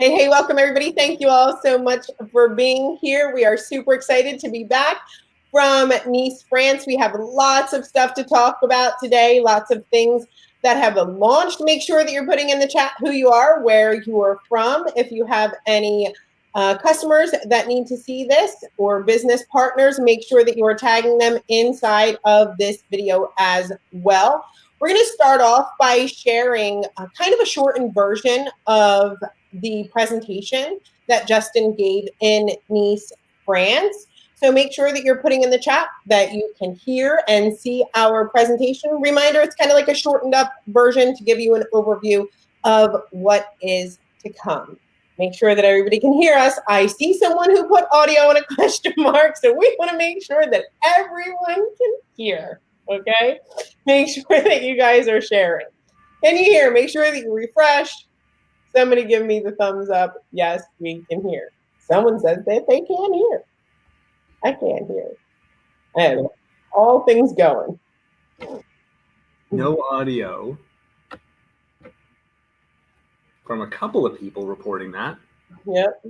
Hey, welcome everybody. Thank you all so much for being here. We are super excited to be back from Nice, France. We have lots of stuff to talk about today, lots of things that have launched. Make sure that you're putting in the chat who you are, where you are from. If you have any customers that need to see this or business partners, make sure that you are tagging them inside of this video as well. We're going to start off by sharing kind of a shortened version of the presentation that Justin gave in Nice, France. So make sure that you're putting in the chat that you can hear and see our presentation. Reminder, it's kind of like a shortened up version to give you an overview of what is to come. Make sure that everybody can hear us. I see someone who put audio in a question mark, so we want to make sure that everyone can hear, okay? Make sure that you guys are sharing. Can you hear? Make sure that you refresh. Somebody give me the thumbs up. Yes, we can hear. Someone says that they can't hear. I can't hear. And all things going. No audio from a couple of people reporting that. Yep.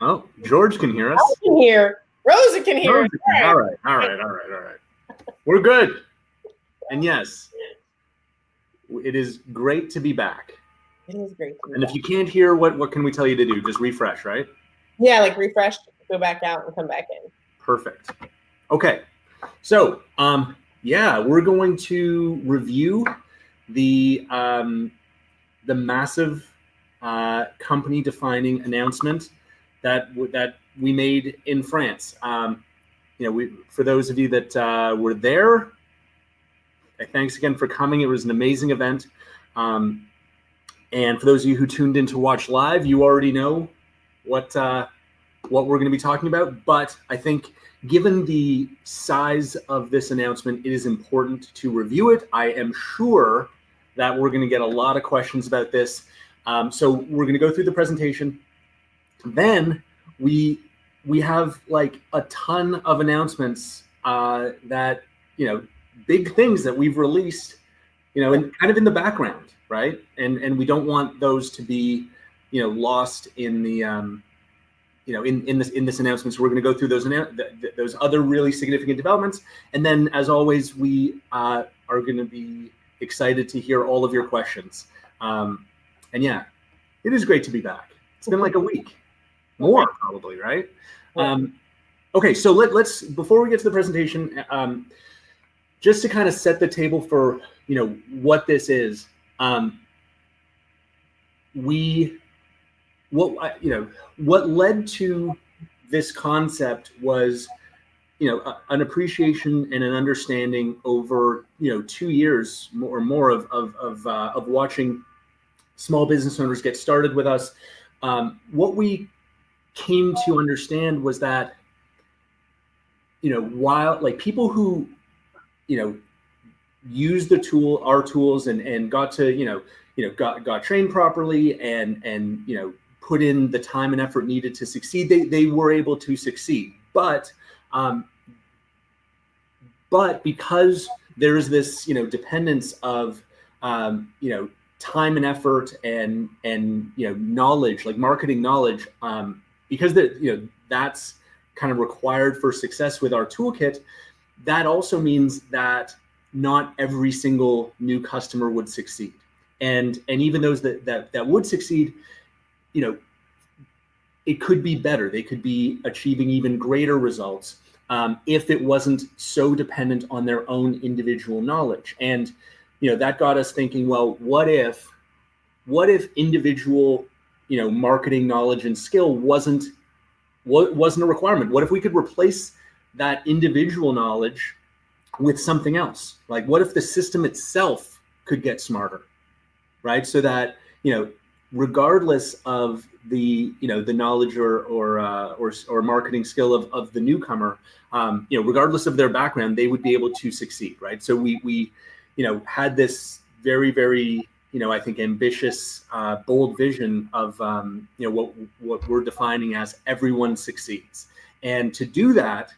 Oh, George can hear us. I can hear. Rosa can hear us. All right. We're good. And yes, it is great to be back. It is great. And if you can't hear, what can we tell you to do? Just refresh, right? Yeah, like refresh, go back out and come back in. Perfect. Okay. So, yeah, we're going to review the massive company defining announcement that we made in France. For those of you that were there, thanks again for coming. It was an amazing event. And for those of you who tuned in to watch live, you already know what we're going to be talking about. But I think given the size of this announcement, it is important to review it. I am sure that we're going to get a lot of questions about this. So we're going to go through the presentation. Then we have like a ton of announcements that, big things that we've released, and kind of in the background. Right, and we don't want those to be, lost in the, in this announcement. So we're going to go through those other really significant developments, and then, as always, we are going to be excited to hear all of your questions. And yeah, it is great to be back. It's been like a week, more probably, right? Okay, so let's before we get to the presentation, just to kind of set the table for what this is. What led to this concept was, an appreciation and an understanding over, 2 years or more of watching small business owners get started with us. What we came to understand was that, while like people who, use our tools and got to, got trained properly and put in the time and effort needed to succeed, they were able to succeed. But because there is this, dependence of, time and effort and knowledge, like marketing knowledge, because that's kind of required for success with our toolkit. That also means that not every single new customer would succeed. And even those that would succeed, it could be better. They could be achieving even greater results if it wasn't so dependent on their own individual knowledge. And that got us thinking, well, what if individual marketing knowledge and skill wasn't a requirement? What if we could replace that individual knowledge with something else? Like, what if the system itself could get smarter, right? So that, regardless of the, the knowledge or marketing skill of the newcomer, regardless of their background, they would be able to succeed, right? So we had this very, very, I think ambitious, bold vision of, what we're defining as everyone succeeds. And to do that,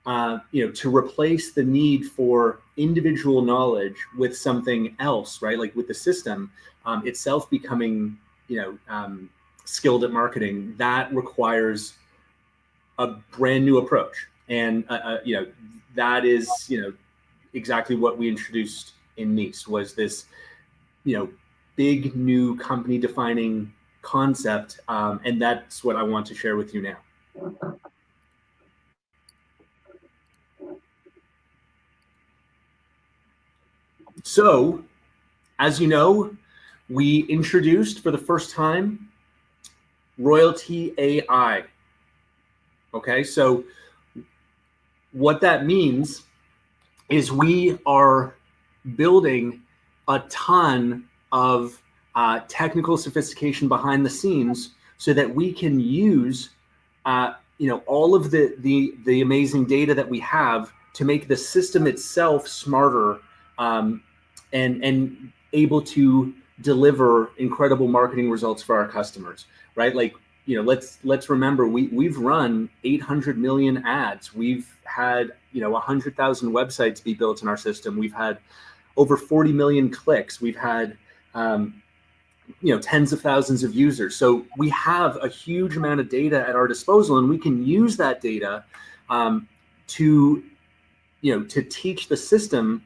to replace the need for individual knowledge with something else, right? Like with the system itself becoming, skilled at marketing, that requires a brand new approach. And, that is, exactly what we introduced in Nice, was this, big new company defining concept. And that's what I want to share with you now. So, as you know, we introduced for the first time Royaltie AI. Okay, so what that means is we are building a ton of technical sophistication behind the scenes so that we can use all of the amazing data that we have to make the system itself smarter, and able to deliver incredible marketing results for our customers, right? Like, let's remember, we've run 800 million ads. We've had 100,000 websites be built in our system. We've had over 40 million clicks. We've had tens of thousands of users. So we have a huge amount of data at our disposal, and we can use that data to teach the system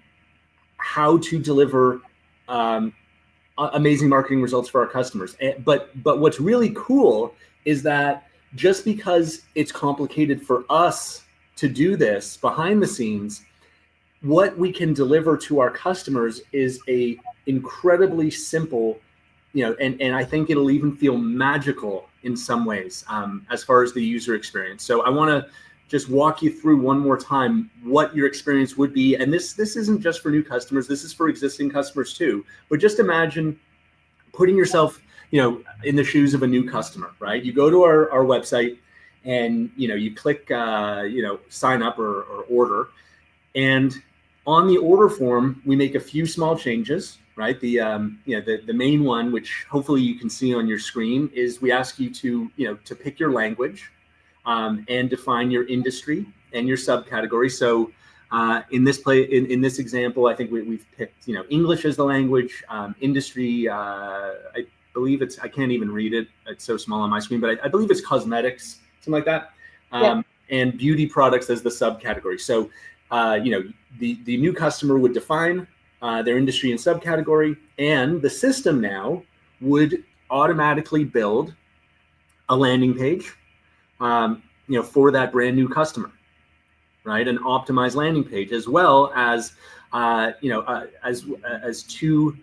how to deliver amazing marketing results for our customers. But what's really cool is that just because it's complicated for us to do this behind the scenes, what we can deliver to our customers is a incredibly simple, and I think it'll even feel magical in some ways, as far as the user experience. So I want to just walk you through one more time what your experience would be. And this isn't just for new customers, this is for existing customers too. But just imagine putting yourself, in the shoes of a new customer, right? You go to our website and, you click, sign up or order. And on the order form, we make a few small changes, right? The main one, which hopefully you can see on your screen, is we ask you to pick your language, and define your industry and your subcategory. So in this example, I think we've picked English as the language, industry. I believe I can't even read it, it's so small on my screen, but I believe it's cosmetics, something like that. And beauty products as the subcategory. So the new customer would define their industry and subcategory, and the system now would automatically build a landing page for that brand new customer, right? An optimized landing page, as well as as two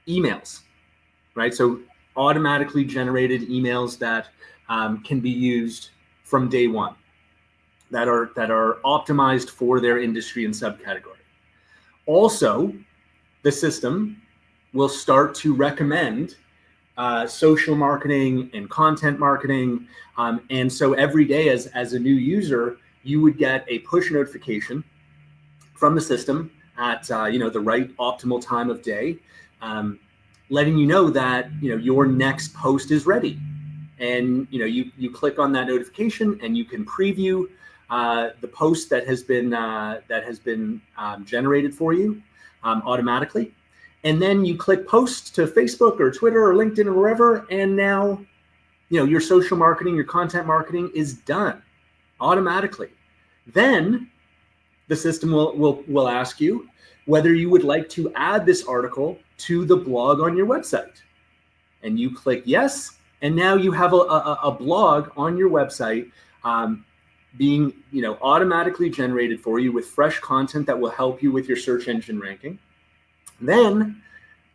emails, right? So automatically generated emails that can be used from day one, that are optimized for their industry and subcategory. Also, the system will start to recommend social marketing and content marketing. And so every day as a new user, you would get a push notification from the system at the right optimal time of day, letting you know that your next post is ready. And you click on that notification and you can preview the post that has been generated for you automatically. And then you click post to Facebook or Twitter or LinkedIn or wherever, and now your social marketing, your content marketing is done automatically. Then the system will ask you whether you would like to add this article to the blog on your website. And you click yes, and now you have a blog on your website being automatically generated for you with fresh content that will help you with your search engine ranking. Then,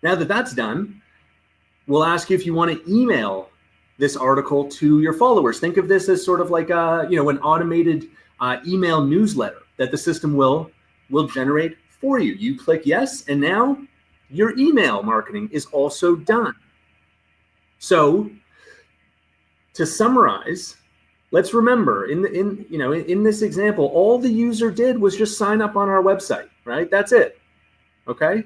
now that that's done, we'll ask you if you want to email this article to your followers. Think of this as sort of like an automated email newsletter that the system will generate for you. You click yes, and now your email marketing is also done. So, to summarize, let's remember in this example, all the user did was just sign up on our website, right? That's it. Okay.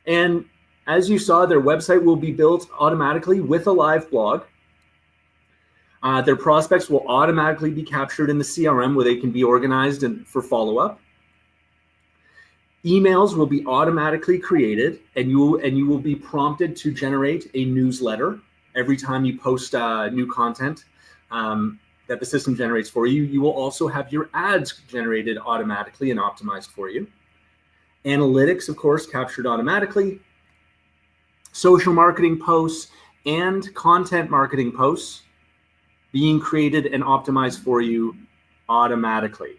And as you saw, their website will be built automatically with a live blog. Their prospects will automatically be captured in the CRM where they can be organized and for follow-up. Emails will be automatically created, and you will be prompted to generate a newsletter every time you post new content that the system generates for you. You will also have your ads generated automatically and optimized for you. Analytics, of course, captured automatically. Social marketing posts and content marketing posts being created and optimized for you automatically.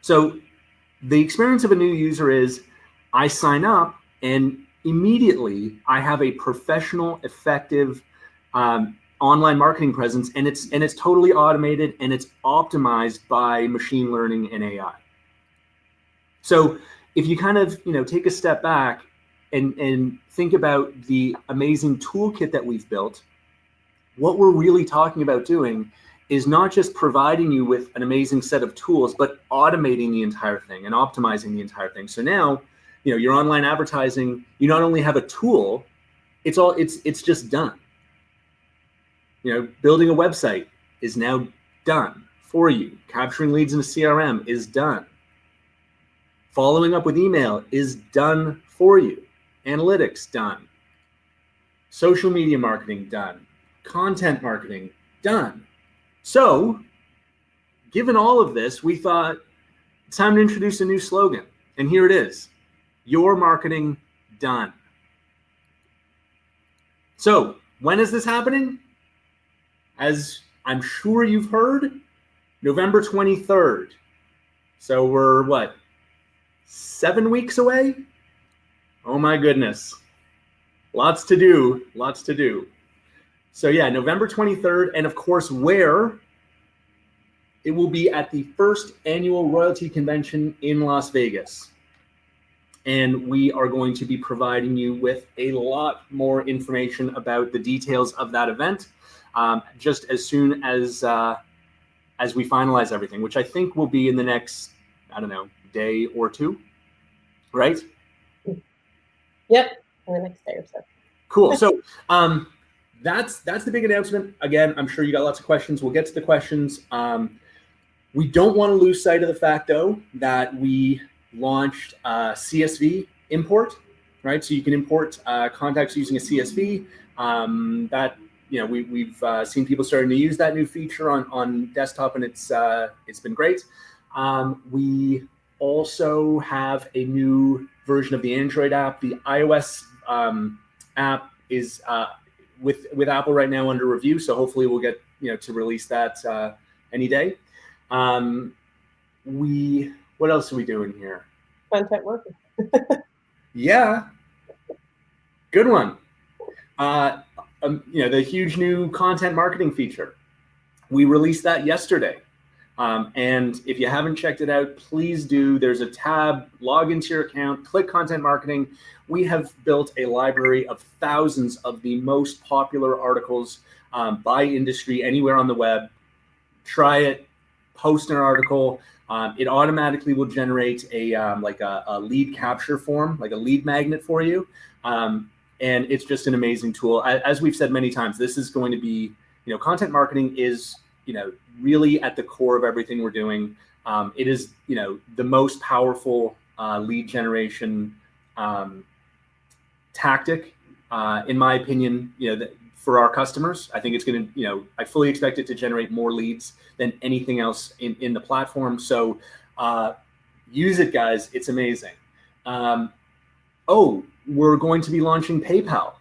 So the experience of a new user is I sign up and immediately I have a professional, effective online marketing presence, and it's totally automated and it's optimized by machine learning and AI. So if you kind of take a step back and think about the amazing toolkit that we've built, what we're really talking about doing is not just providing you with an amazing set of tools, but automating the entire thing and optimizing the entire thing. So now, your online advertising, you not only have a tool, it's just done. Building a website is now done for you. Capturing leads in a CRM is done. Following up with email is done for you. Analytics done. Social media marketing done. Content marketing done. So, given all of this, we thought it's time to introduce a new slogan. And here it is. Your marketing done. So, when is this happening? As I'm sure you've heard, November 23rd. So we're 7 weeks away? Oh my goodness. Lots to do. So yeah, November 23rd, and of course where? It will be at the first annual Royaltie convention in Las Vegas. And we are going to be providing you with a lot more information about the details of that event just as soon as we finalize everything, which I think will be in the next, day or two, right? Yep, in the next day or so. Cool. So that's the big announcement. Again, I'm sure you got lots of questions. We'll get to the questions. We don't want to lose sight of the fact, though, that we launched CSV import, right? So you can import contacts using a CSV. That we've seen people starting to use that new feature on desktop, and it's been great. We also have a new version of the Android app. The iOS app is with Apple right now under review, so hopefully we'll get to release that any day. What else are we doing here? Content marketing. Yeah, good one. The huge new content marketing feature. We released that yesterday. And if you haven't checked it out, please do. There's a tab, log into your account, click content marketing. We have built a library of thousands of the most popular articles by industry anywhere on the web. Try it, post an article. It automatically will generate a lead capture form, like a lead magnet for you. And it's just an amazing tool. As we've said many times, this is going to be, content marketing is, really at the core of everything we're doing. It is, the most powerful lead generation tactic, in my opinion, for our customers. I think it's going to, I fully expect it to generate more leads than anything else in the platform. So use it, guys. It's amazing. We're going to be launching PayPal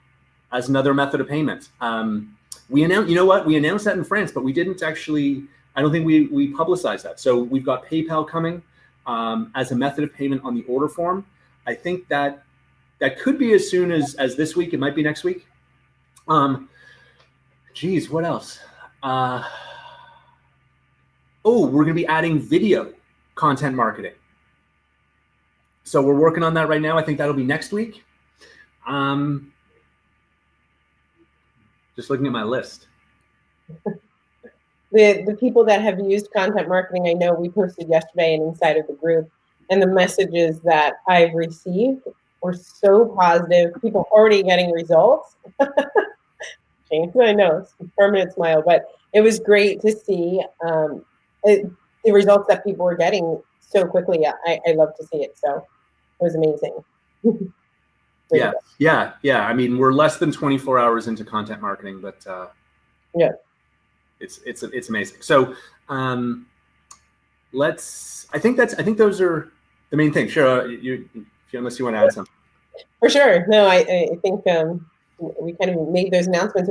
as another method of payment. We announced, we announced that in France, but we didn't actually, I don't think we publicized that. So we've got PayPal coming as a method of payment on the order form. I think that could be as soon as this week. It might be next week. What else? We're going to be adding video content marketing. So we're working on that right now. I think that'll be next week. Just looking at my list. The people that have used content marketing, I know we posted yesterday and inside of the group, and the messages that I've received were so positive. People already getting results. I know, it's a permanent smile, but it was great to see. the results that people were getting so quickly. I love to see it. So it was amazing. Yeah. I mean, we're less than 24 hours into content marketing, but yeah, it's amazing. So I think those are the main things. Sure, unless you want to add something. For sure. No, I think we kind of made those announcements.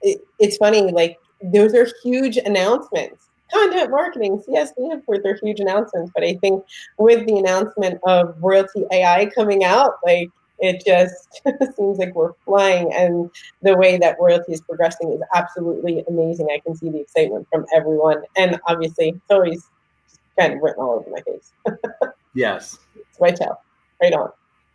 It's funny, like those are huge announcements. Content marketing, yes, they're huge announcements. But I think with the announcement of Royaltie AI coming out, like it just seems like we're flying, and the way that Royaltie is progressing is absolutely amazing. I can see the excitement from everyone, and obviously it's always just kind of written all over my face. Yes. It's my tail. Right on.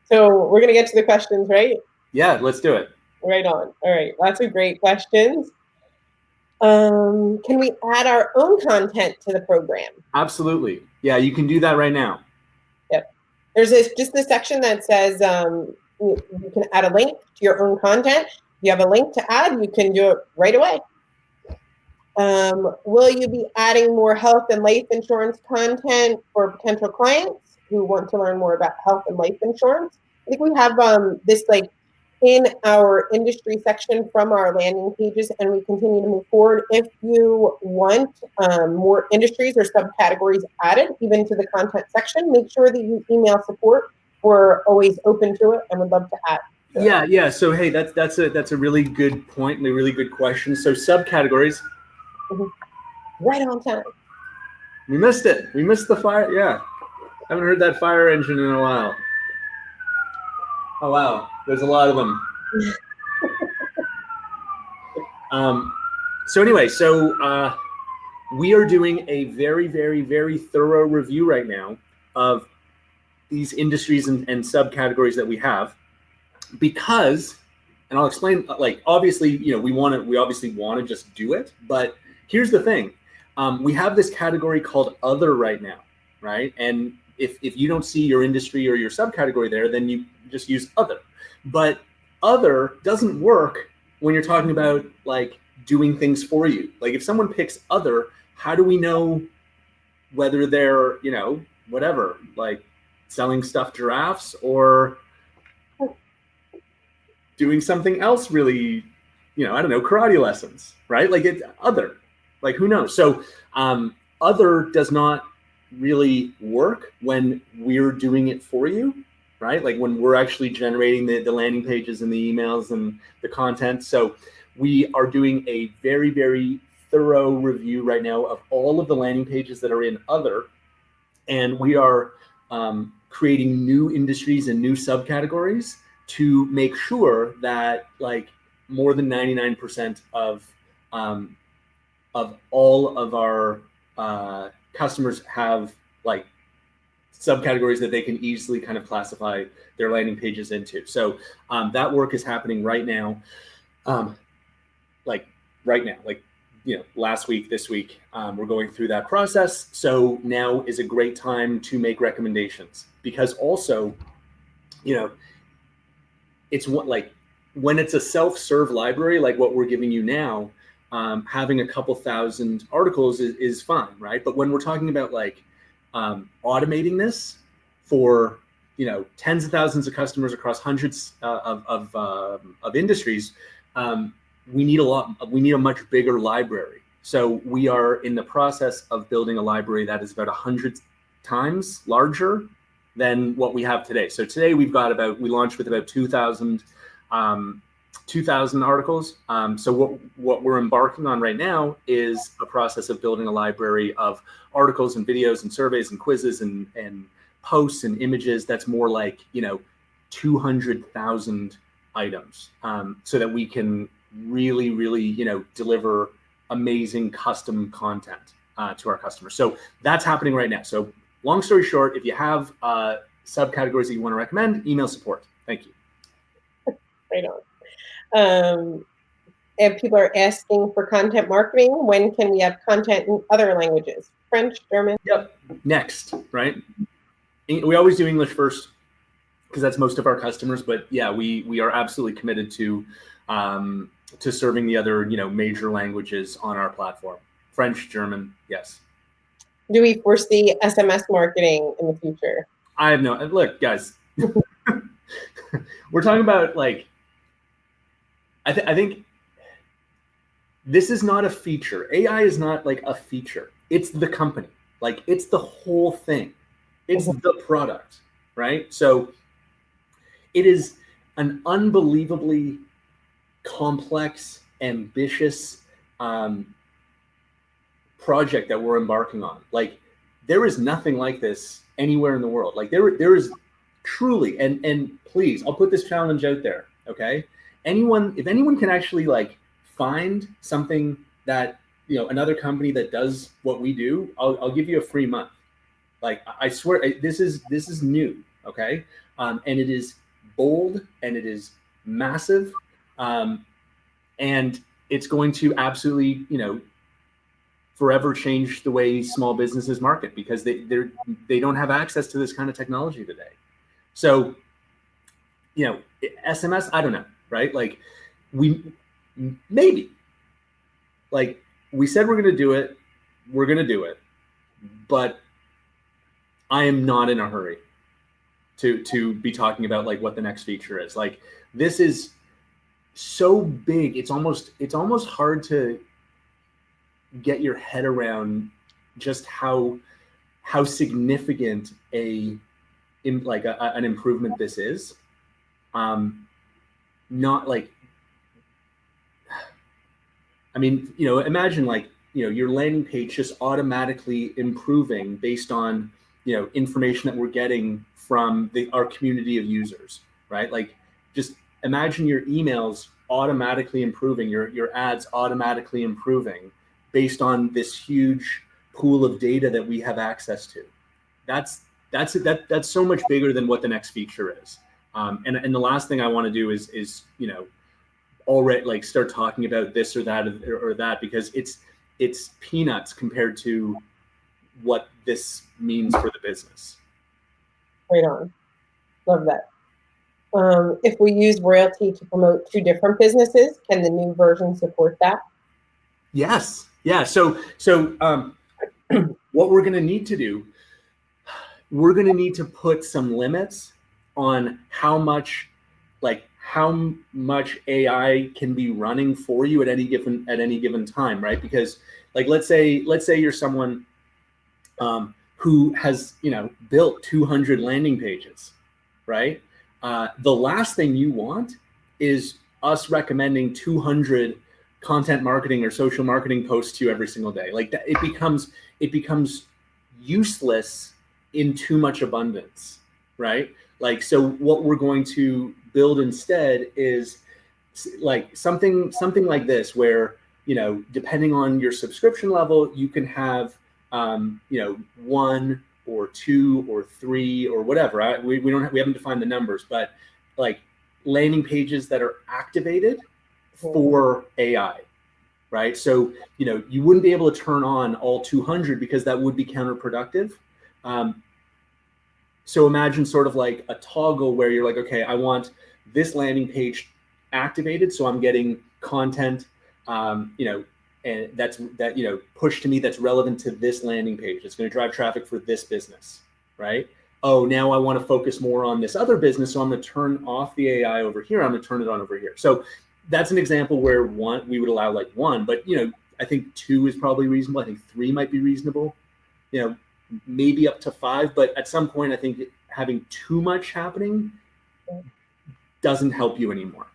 So we're going to get to the questions, right? Yeah, let's do it. Right on. All right. Lots of great questions. Can we add our own content to the program? Absolutely. Yeah, you can do that right now. Yep. There's just this section that says you can add a link to your own content. If you have a link to add, you can do it right away. Will you be adding more health and life insurance content for potential clients who want to learn more about health and life insurance? I think we have this like in our industry section from our landing pages, and we continue to move forward. If you want more industries or subcategories added even to the content section, make sure that you email support. We're always open to it and would love to add. Yeah. So hey, that's a really good point and a really good question. So subcategories. Right on time. We missed it. We missed the fire. Yeah. Haven't heard that fire engine in a while. Oh, wow. There's a lot of them. So anyway, we are doing a very, very, very thorough review right now of these industries and subcategories that we have, because, and I'll explain, like, obviously, we obviously want to just do it, but here's the thing. We have this category called other right now, right? And if you don't see your industry or your subcategory there, then you just use other. But other doesn't work when you're talking about like doing things for you. Like if someone picks other, how do we know whether they're, whatever, like selling stuffed giraffes or doing something else really, I don't know, karate lessons, right? Like it's other, like who knows? So other does not really work when we're doing it for you, right? Like when we're actually generating the landing pages and the emails and the content. So we are doing a very, very thorough review right now of all of the landing pages that are in other, and we are creating new industries and new subcategories to make sure that like more than 99% of all of our customers have like subcategories that they can easily kind of classify their landing pages into. So that work is happening right now. Last week, this week, we're going through that process. So now is a great time to make recommendations, because also, it's what, like when it's a self-serve library, like what we're giving you now, having a couple thousand articles is fine, right? But when we're talking about like automating this for tens of thousands of customers across hundreds of industries, we need a much bigger library. So we are in the process of building a library that is about 100 times larger than what we have today. So today we launched with about 2,000 articles. So what we're embarking on right now is a process of building a library of articles and videos and surveys and quizzes and posts and images that's more like 200,000 items, so that we can really, really deliver amazing custom content to our customers. So that's happening right now. So long story short, if you have subcategories that you want to recommend, email support. Thank you. Right on. And people are asking for content marketing. When can we have content in other languages? French, German? Yep. Next, right? We always do English first because that's most of our customers. But yeah, we are absolutely committed to serving the other major languages on our platform French, German, yes. Do we foresee SMS marketing in the future? I have no, look, guys, we're talking about like, I think this is not a feature. AI is not like a feature. It's the company. Like it's the whole thing. It's the product, right? So it is an unbelievably complex, ambitious project that we're embarking on. Like there is nothing like this anywhere in the world. Like there is truly, and please, I'll put this challenge out there. Okay, if anyone can actually like find something that another company that does what we do, I'll give you a free month. Like I swear, this is new. Okay, and it is bold and it is massive, and it's going to absolutely forever change the way small businesses market because they don't have access to this kind of technology today. So, SMS, I don't know, right? Like we maybe like we said we're going to do it, but I am not in a hurry to be talking about like what the next feature is. Like this is so big, it's almost hard to get your head around just how significant an improvement this is. Not like, I mean, imagine like your landing page just automatically improving based on information that we're getting from our community of users, right? Like just imagine your emails automatically improving, your ads automatically improving based on this huge pool of data that we have access to. That's so much bigger than what the next feature is. And the last thing I want to do is already like start talking about this or that or that, because it's peanuts compared to what this means for the business. Right on. Love that. If we use Royaltie to promote two different businesses, can the new version support that? Yes. Yeah. So what we're going to need to do, we're going to need to put some limits on how much AI can be running for you at any given time, right? Because like let's say you're someone who has built 200 landing pages, right? The last thing you want is us recommending 200 content marketing or social marketing posts to you every single day. Like that, it becomes useless in too much abundance, right? Like, so what we're going to build instead is like something like this, where depending on your subscription level, you can have one or two or three or whatever. We haven't defined the numbers, but like landing pages that are activated for AI, right? So you wouldn't be able to turn on all 200 because that would be counterproductive. So imagine sort of like a toggle where you're like, okay, I want this landing page activated, so I'm getting content, and that pushed to me that's relevant to this landing page. It's going to drive traffic for this business, right? Oh, now I want to focus more on this other business, so I'm going to turn off the AI over here. I'm going to turn it on over here. So that's an example where we would allow like one, but I think two is probably reasonable. I think three might be reasonable. Maybe up to five, but at some point, I think having too much happening doesn't help you anymore.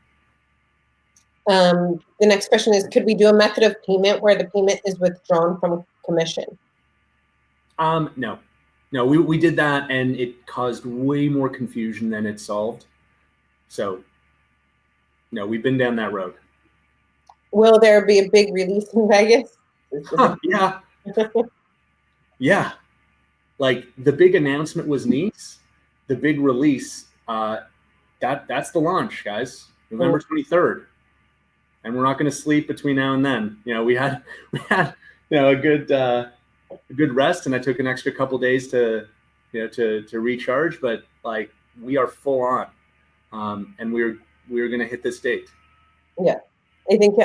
The next question is, could we do a method of payment where the payment is withdrawn from commission? No, we did that and it caused way more confusion than it solved. So no, we've been down that road. Will there be a big release in Vegas? Yeah. Yeah. Like the big announcement was Nice. The big release, that's the launch, guys. November 23rd. And we're not going to sleep between now and then. We had a good rest, and I took an extra couple days to recharge. But like we are full on, and we're going to hit this date. Yeah, I think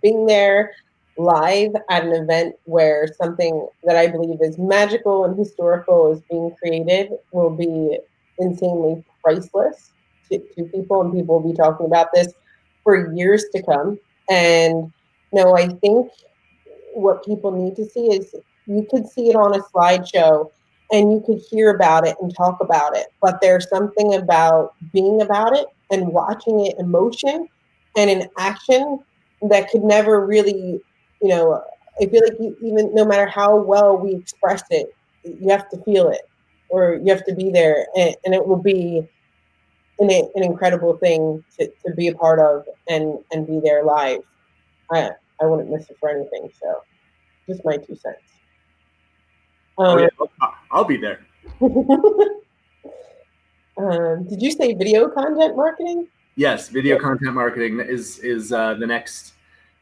being there, live at an event where something that I believe is magical and historical is being created will be insanely priceless to people, and people will be talking about this for years to come. And no, I think what people need to see is you could see it on a slideshow and you could hear about it and talk about it, but there's something about being about it and watching it in motion and in action that could never really, I feel like even no matter how well we express it, you have to feel it or you have to be there, and it will be an incredible thing to be a part of and be there live. I, I wouldn't miss it for anything. So just my 2 cents. Oh Um, yeah, I'll be there. did you say video content marketing? Yes, video content marketing is the next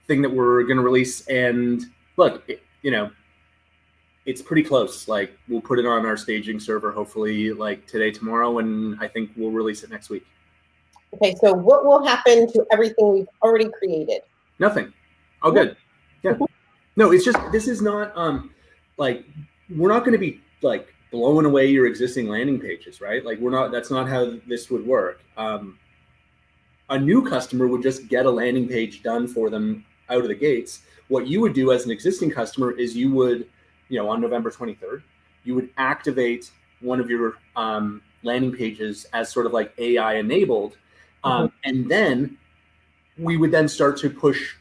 thing that we're going to release. And look, it's pretty close. Like we'll put it on our staging server, hopefully like today, tomorrow, and I think we'll release it next week. Okay, so what will happen to everything we've already created? Nothing. Oh, good. Yeah. No, it's just this is not like we're not going to be like blowing away your existing landing pages, right? Like we're not. That's not how this would work. A new customer would just get a landing page done for them out of the gates. What you would do as an existing customer is you would, on November 23rd, you would activate one of your landing pages as sort of like AI enabled. And then we would then start to push,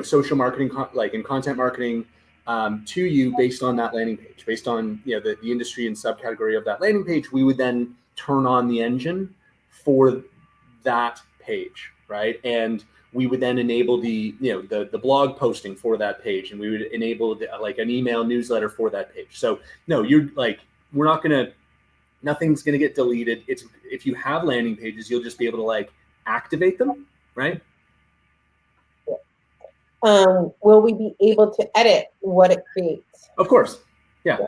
social marketing, like in content marketing to you based on that landing page, based on, the industry and subcategory of that landing page. We would then turn on the engine for that page, right? And we would then enable the blog posting for that page, and we would enable like an email newsletter for that page. So no, you're like, nothing's gonna get deleted. It's if you have landing pages, you'll just be able to like activate them, right? Will we be able to edit what it creates? Of course, yeah.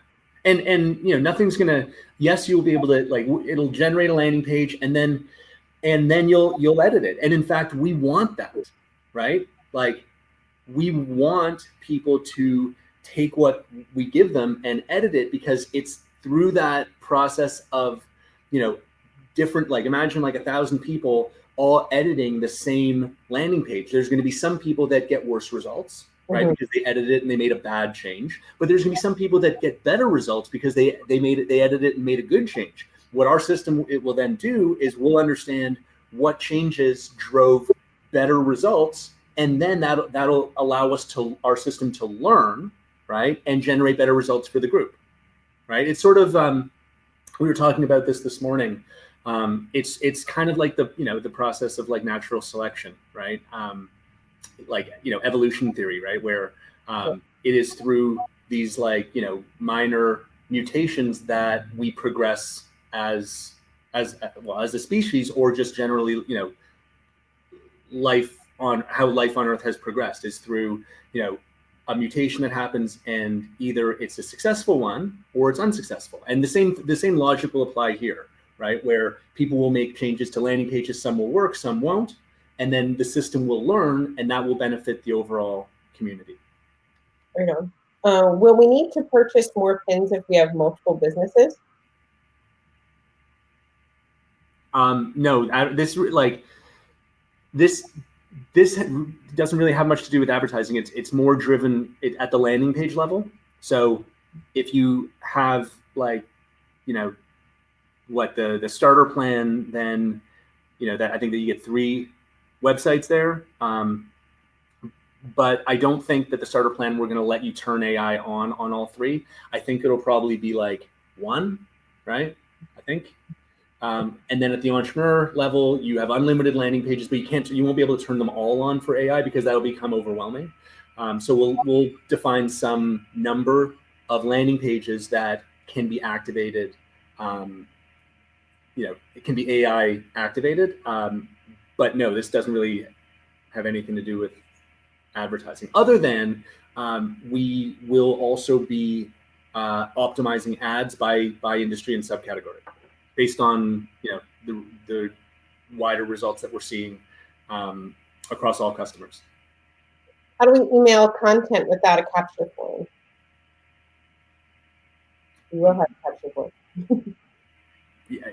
And nothing's gonna. Yes, you'll be able to like it'll generate a landing page, and then you'll edit it. And in fact, we want that, right? Like we want people to take what we give them and edit it, because it's through that process of different, like imagine like 1,000 people all editing the same landing page. There's going to be some people that get worse results, right? Because they edited it and they made a bad change. But there's going to be some people that get better results because they edited it and made a good change. What our system it will then do is we'll understand what changes drove better results, and then that'll allow our system to learn, right, and generate better results for the group, right? It's sort of we were talking about this morning. It's kind of like the process of like natural selection, right? Like evolution theory, right, where it is through these like minor mutations that we progress as a species, or just generally life on Earth has progressed is through a mutation that happens, and either it's a successful one or it's unsuccessful. And the same logic will apply here, right, where people will make changes to landing pages. Some will work, some won't, and then the system will learn, and that will benefit the overall community. Right on. Will we need to purchase more pins if we have multiple businesses? No, this doesn't really have much to do with advertising. It's more driven at the landing page level. So if you have like, what the starter plan, then that I think that you get 3 websites there. But I don't think that the starter plan we're going to let you turn AI on all 3. I think it'll probably be like 1, right? I think. And then at the entrepreneur level, you have unlimited landing pages, but you won't be able to turn them all on for AI because that'll become overwhelming. So we'll define some number of landing pages that can be activated. It can be AI activated. But no, this doesn't really have anything to do with advertising, other than we will also be optimizing ads by industry and subcategory, based on the wider results that we're seeing across all customers. How do we email content without a capture form? We will have a capture form.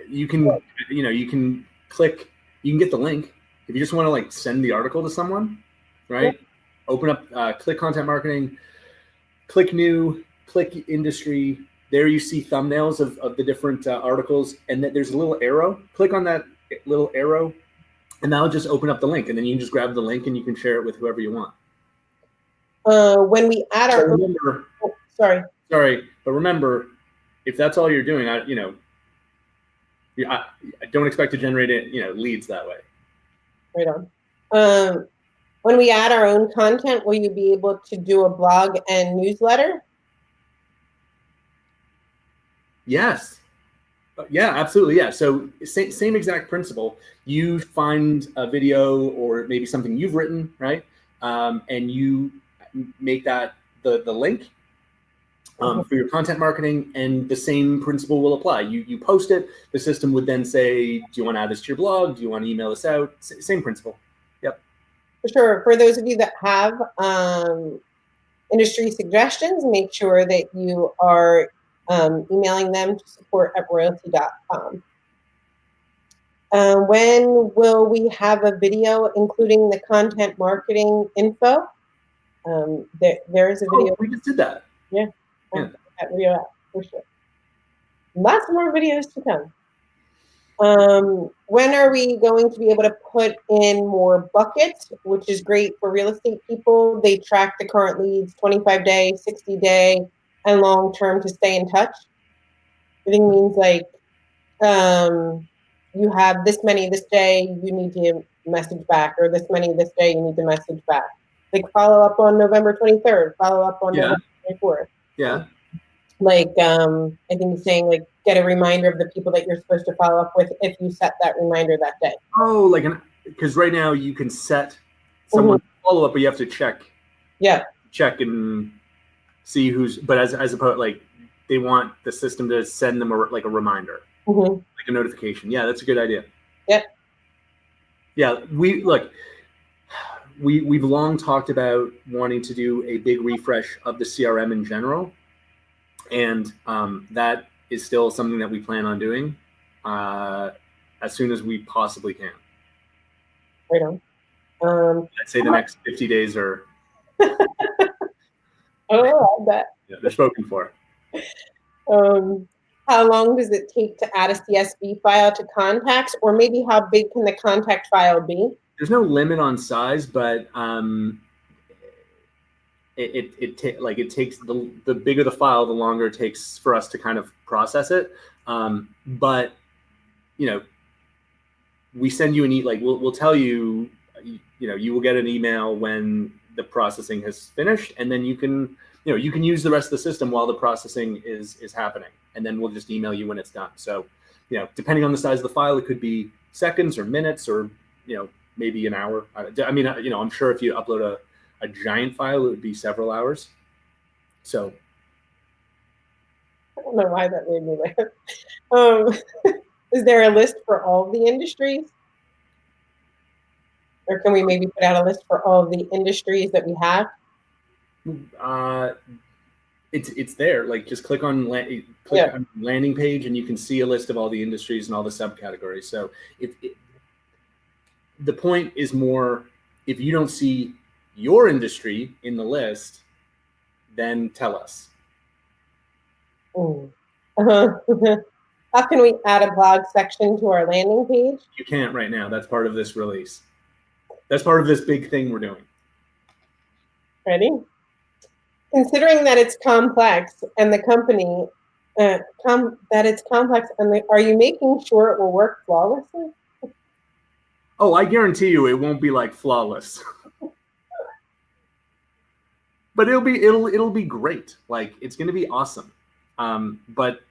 You can, you can click, you can get the link. If you just want to like send the article to someone, right? Yeah. Open up, click content marketing, click new, click industry. There you see thumbnails of the different articles, and then there's a little arrow. Click on that little arrow, and that'll just open up the link, and then you can just grab the link and you can share it with whoever you want. When we add our sorry, but remember, if that's all you're doing, I don't expect to generate it, leads that way. Right on. When we add our own content, will you be able to do a blog and newsletter? Yes. Yeah, absolutely. Yeah. So same exact principle. You find a video or maybe something you've written, right? And you make that the link for your content marketing, and the same principle will apply. You post it, the system would then say, do you want to add this to your blog? Do you want to email this out? Same principle. Yep. For sure. For those of you that have industry suggestions, make sure that you are emailing them to support@royaltie.com. When will we have a video including the content marketing info? There is a video. We just did that. Yeah. That video out for sure. Lots more videos to come. When are we going to be able to put in more buckets, which is great for real estate people? They track the current leads, 25-day, 60-day, and long-term to stay in touch. I think means like you have this many this day, you need to message back, or this many this day, you need to message back. Like follow up on November 23rd, follow up on November 24th. Yeah. Like I think he's saying like get a reminder of the people that you're supposed to follow up with if you set that reminder that day. Oh, like because right now you can set someone follow up, but you have to check. Yeah. Check and see who's. But as opposed, like they want the system to send them a reminder, like a notification. Yeah, that's a good idea. Yep. Yeah, we've long talked about wanting to do a big refresh of the CRM in general. And that is still something that we plan on doing as soon as we possibly can. Right on. I'd say the next 50 days are. Oh, I bet. Yeah, they're spoken for. How long does it take to add a CSV file to contacts, or maybe how big can the contact file be? There's no limit on size, but it takes the bigger the file, the longer it takes for us to kind of process it. But we send you we'll tell you, you will get an email when the processing has finished, and then you can use the rest of the system while the processing is happening, and then we'll just email you when it's done. So, depending on the size of the file, it could be seconds or minutes or maybe an hour. I mean, I'm sure if you upload a giant file, it would be several hours. So I don't know why that made me laugh. Is there a list for all of the industries? Or can we maybe put out a list for all of the industries that we have? It's there. Like just click on on landing page, and you can see a list of all the industries and all the subcategories. So the point is more, if you don't see your industry in the list, then tell us. How can we add a blog section to our landing page? You can't right now. That's part of this release. That's part of this big thing we're doing. Ready? Considering that it's complex and the company, are you making sure it will work flawlessly? Oh, I guarantee you it won't be like flawless. But it'll be great. Like it's going to be awesome. But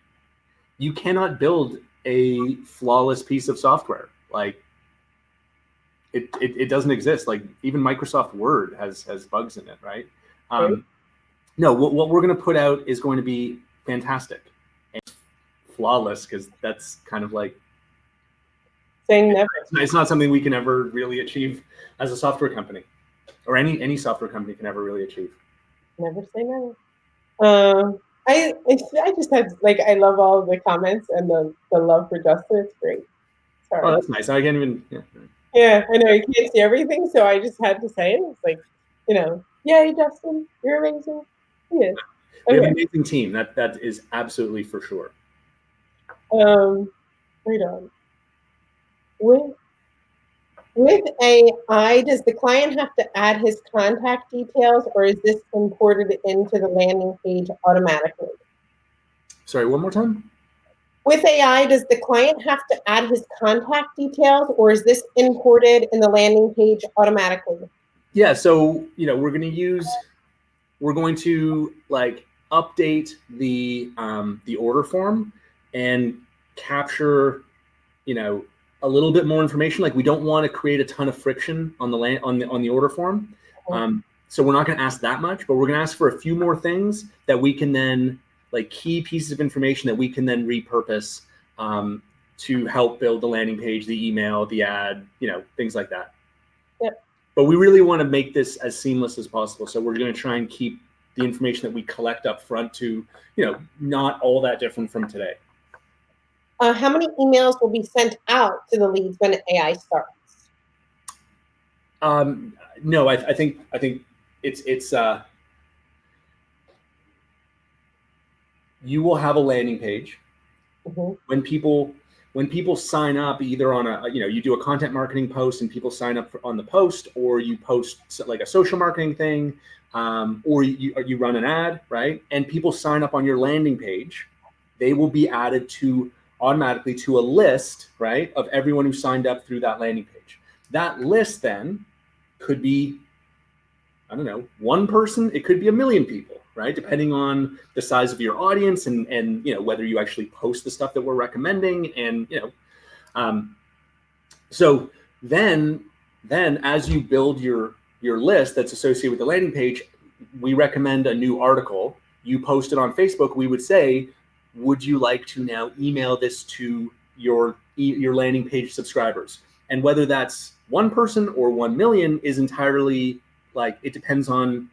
you cannot build a flawless piece of software. Like it doesn't exist. Like even Microsoft Word has bugs in it, right? No, what we're going to put out is going to be fantastic and flawless, because that's kind of like saying never. It's not something we can ever really achieve as a software company. or any software company can ever really achieve. Never say never. I just had like I love all of the comments and the love for Justin. It's great. Sorry. Oh, that's nice. I can't even. Yeah. Yeah, I know you can't see everything, so I just had to say it. It's like, yay, Justin, you're amazing. He is. We have Okay. an amazing team. That is absolutely for sure. Right on. With AI, does the client have to add his contact details, or is this imported into the landing page automatically? Sorry, one more time. With AI, does the client have to add his contact details, or is this imported in the landing page automatically? Yeah, so we're going to like update the order form and capture a little bit more information. Like we don't want to create a ton of friction on the order form. So we're not going to ask that much, but we're going to ask for a few more things that we can then like key pieces of information that we can then repurpose to help build the landing page, the email, the ad, things like that. Yep. But we really want to make this as seamless as possible. So we're going to try and keep the information that we collect up front to, not all that different from today. How many emails will be sent out to the leads when AI starts? No, I think it's you will have a landing page. Mm-hmm. When people sign up, either on you do a content marketing post and people sign up on the post, or you post like a social marketing thing, or you run an ad, right? And people sign up on your landing page, they will be added automatically to a list, right, of everyone who signed up through that landing page. That list then could be, I don't know, one person, it could be 1 million people, right? Depending on the size of your audience and whether you actually post the stuff that we're recommending. And, so then as you build your list that's associated with the landing page, we recommend a new article. You post it on Facebook. We would say, would you like to now email this to your landing page subscribers? And whether that's one person or 1 million is entirely like, it depends on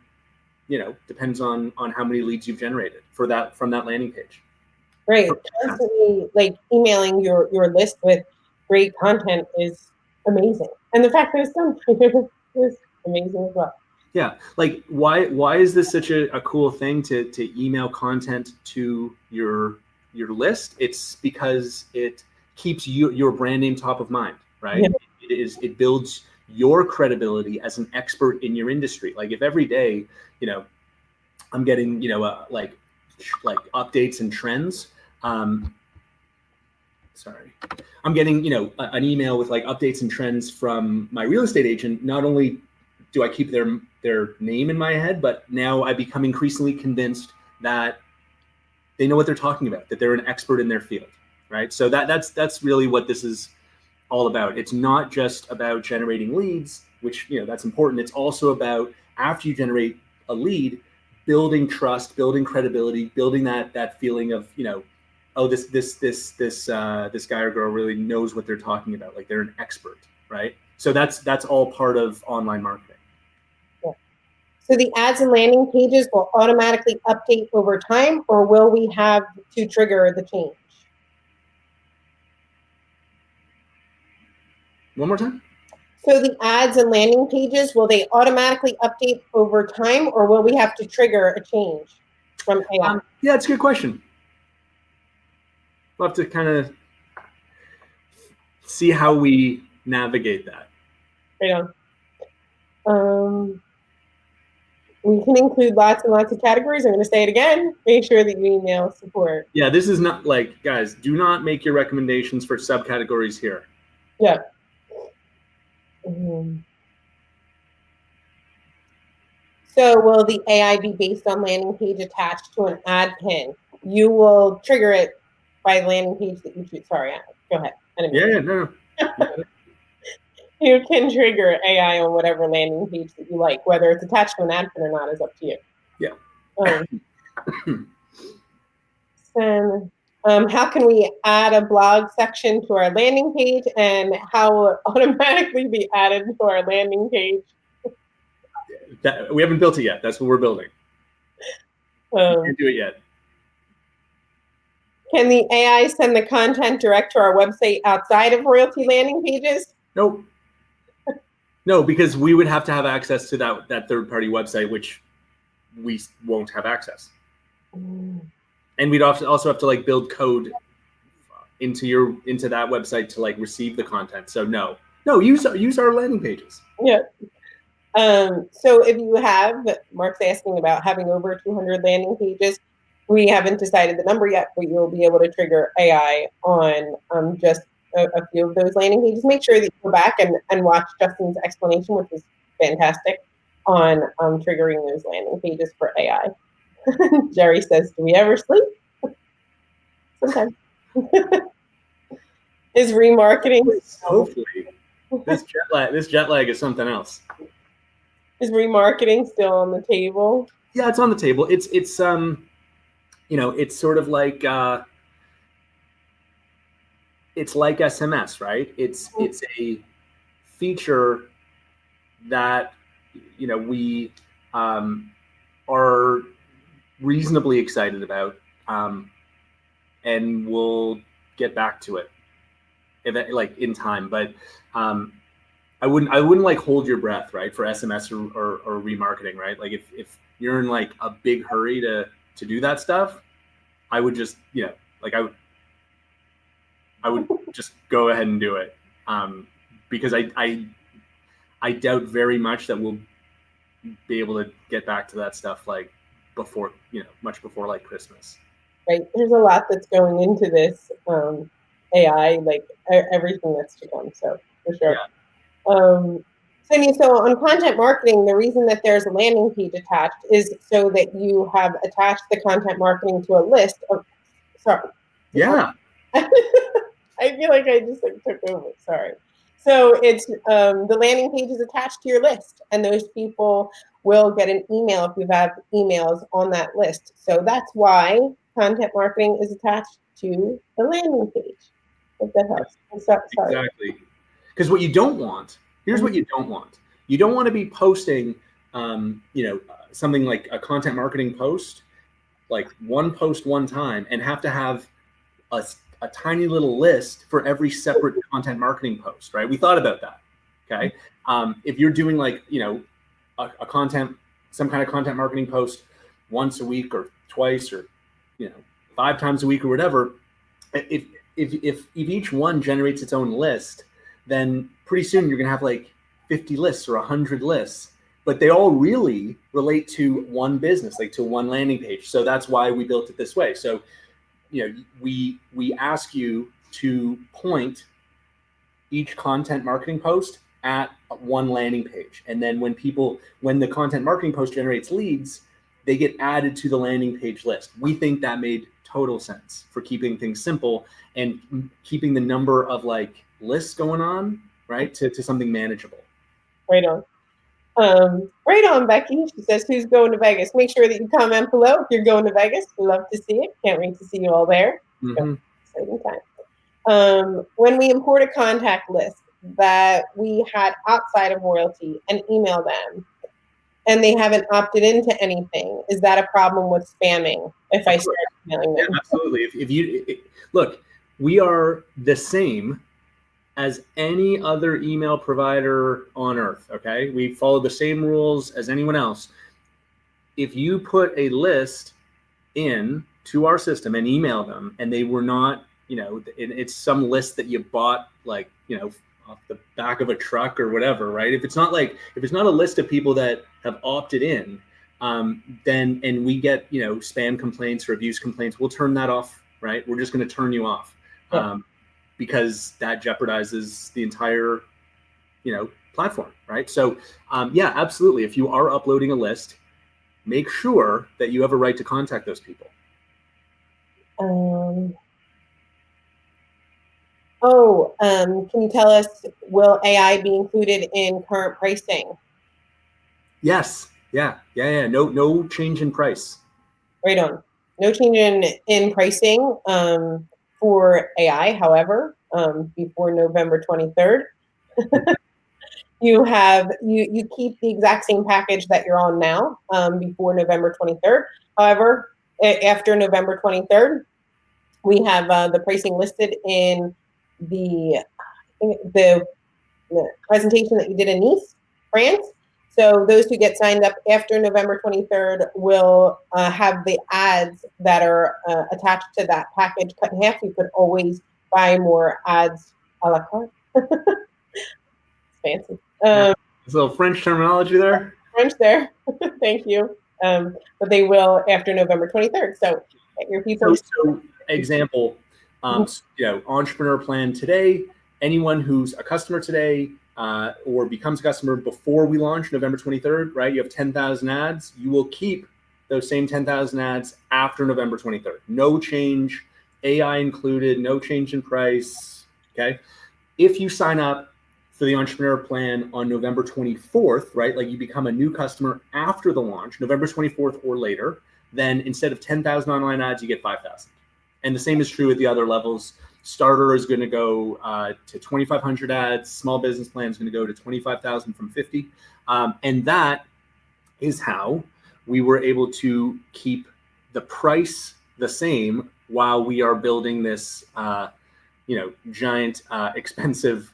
how many leads you've generated from that landing page. Right. Constantly like emailing your list with great content is amazing. And the fact that it's done is amazing as well. Yeah. Like why is this such a cool thing to email content to your list? It's because it keeps your brand name top of mind, right? Yeah. It builds your credibility as an expert in your industry. Like if every day, I'm getting, like updates and trends. I'm getting, an email with like updates and trends from my real estate agent. Not only do I keep their name in my head, but now I become increasingly convinced that they know what they're talking about, that they're an expert in their field, right? So that's really what this is all about. It's not just about generating leads, which, that's important. It's also about, after you generate a lead, building trust, building credibility, building that feeling of, oh, this guy or girl really knows what they're talking about. Like they're an expert, right? So that's all part of online marketing. Yeah. So the ads and landing pages will automatically update over time, or will we have to trigger the change? One more time. So the ads and landing pages, will they automatically update over time, or will we have to trigger a change from AI? Yeah, it's a good question. We'll have to kind of see how we navigate that. Right on. We can include lots and lots of categories. I'm going to say it again. Make sure that you email support. Yeah, this is not like, guys, do not make your recommendations for subcategories here. Yeah. So will the AI be based on landing page attached to an ad pin? You will trigger it by landing page that you choose. Sorry, go ahead. No. You can trigger AI on whatever landing page that you like. Whether it's attached to an ad pin or not is up to you. Yeah. So, how can we add a blog section to our landing page, and how will it automatically be added to our landing page? we haven't built it yet. That's what we're building. We can't do it yet. Can the AI send the content direct to our website outside of Royaltie landing pages? Nope. No, because we would have to have access to that third-party website, which we won't have access. And we'd also have to like build code into that website to like receive the content. So no, use our landing pages. Yeah. So if you have, Mark's asking about having over 200 landing pages. We haven't decided the number yet, but you'll be able to trigger AI on just a few of those landing pages. Make sure that you go back and watch Justin's explanation, which was fantastic, on triggering those landing pages for AI. Jerry says, do we ever sleep? Sometimes. Is remarketing? Hopefully. This jet lag is something else. Is remarketing still on the table? Yeah, it's on the table. It's it's sort of like it's like SMS, right? It's a feature that we are reasonably excited about, and we'll get back to it like in time. But I wouldn't like hold your breath, right, for SMS or remarketing, right? Like if you're in like a big hurry to do that stuff, I would just I would just go ahead and do it, because I doubt very much that we'll be able to get back to that stuff like before, much before like Christmas. Right. There's a lot that's going into this AI, like everything that's to come. So for sure. Yeah. So on content marketing, the reason that there's a landing page attached is so that you have attached the content marketing to a list of. Sorry. Yeah. I feel like I just like took over. Sorry. So it's the landing page is attached to your list, and those people will get an email if you have emails on that list. So that's why content marketing is attached to the landing page. If that helps. Sorry. Exactly. Because what you don't want, here's what you don't want. You don't want to be posting, something like a content marketing post, like one post one time, and have to have a tiny little list for every separate content marketing post, right? We thought about that. Okay. If you're doing like, some kind of content marketing post once a week or twice or, 5 times a week or whatever, if each one generates its own list, then pretty soon you're going to have like 50 lists or 100 lists, but they all really relate to one business, like to one landing page. So that's why we built it this way. So, we ask you to point each content marketing post at one landing page. And then when the content marketing post generates leads, they get added to the landing page list. We think that made total sense for keeping things simple and keeping the number of like lists going on, right, to something manageable. Right on. Right on, Becky. She says, who's going to Vegas? Make sure that you comment below if you're going to Vegas. We'd love to see it. Can't wait to see you all there. Mm-hmm. Exciting time. When we import a contact list that we had outside of Royaltie and email them, and they haven't opted into anything, is that a problem with spamming if I start emailing them? Yeah, absolutely. Look, we are the same as any other email provider on earth, okay? We follow the same rules as anyone else. If you put a list in to our system and email them, and they were not, it's some list that you bought, like, off the back of a truck or whatever, right? If it's not a list of people that have opted in, then, and we get, spam complaints or abuse complaints, we'll turn that off, right? We're just going to turn you off. Yeah. Because that jeopardizes the entire, platform, right? So, yeah, absolutely. If you are uploading a list, make sure that you have a right to contact those people. Can you tell us, will AI be included in current pricing? Yes. Yeah. No change in price. Right on. No change in pricing for AI, however, before November 23rd. You have you keep the exact same package that you're on now before November 23rd. However, after November 23rd, we have the pricing listed in the the presentation that you did in Nice, France. So those who get signed up after November 23rd will have the ads that are attached to that package cut in half. You could always buy more ads a la carte. It's fancy. Yeah. There's a little French terminology there. French there. Thank you. But they will after November 23rd. So get your people. So example, entrepreneur plan today. Anyone who's a customer today or becomes a customer before we launch November 23rd, right? You have 10,000 ads. You will keep those same 10,000 ads after November 23rd. No change, AI included, no change in price. Okay. If you sign up for the entrepreneur plan on November 24th, right? Like you become a new customer after the launch, November 24th or later, then instead of 10,000 online ads, you get 5,000. And the same is true at the other levels. Starter is going to go to 2,500 ads. Small business plan is going to go to 25,000 from 50. And that is how we were able to keep the price the same while we are building this, giant, expensive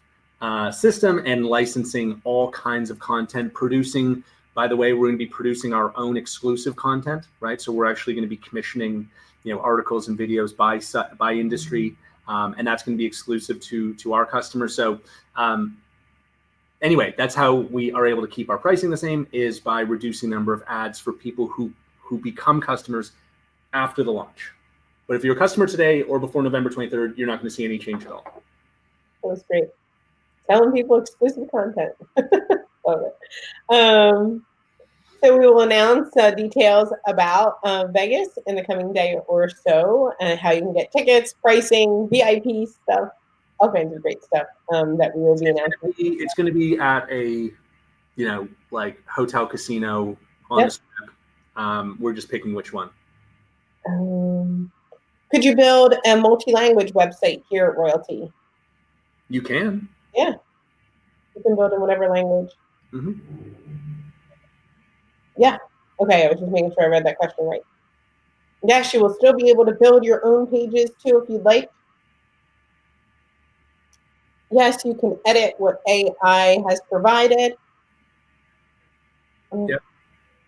system and licensing all kinds of content, producing. By the way, we're going to be producing our own exclusive content, right? So we're actually going to be commissioning, articles and videos by industry, and that's going to be exclusive to our customers. So anyway, that's how we are able to keep our pricing the same, is by reducing the number of ads for people who become customers after the launch. But if you're a customer today or before November 23rd, you're not going to see any change at all. That was great. Telling people exclusive content. Love it. So we will announce details about Vegas in the coming day or so, and how you can get tickets, pricing, VIP stuff, all kinds of great stuff that we will be announcing. It's going to be at a, like hotel casino on the strip. We're just picking which one. Could you build a multi-language website here at Royaltie? You can. Yeah. You can build in whatever language. Mm-hmm. Yeah. Okay, I was just making sure I read that question right. Yes, you will still be able to build your own pages too if you'd like. Yes, you can edit what AI has provided. Yep.